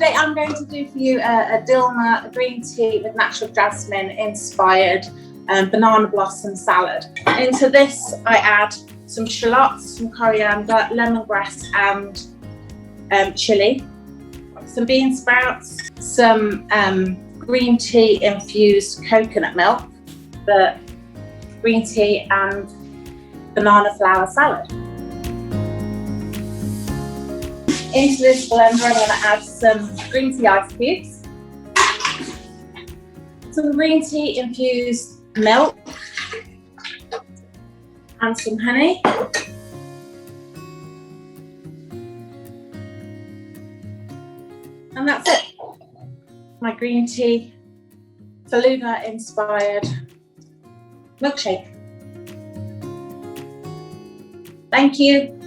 today I'm going to do for you a Dilmah green tea with natural jasmine inspired banana blossom salad. Into this I add some shallots, some coriander, lemongrass and chilli, some bean sprouts, some green tea infused coconut milk, the green tea and banana flower salad. Into this blender I'm going to add some green tea ice cubes, some green tea infused milk and some honey. And that's it. My green tea Faluda inspired milkshake. Thank you.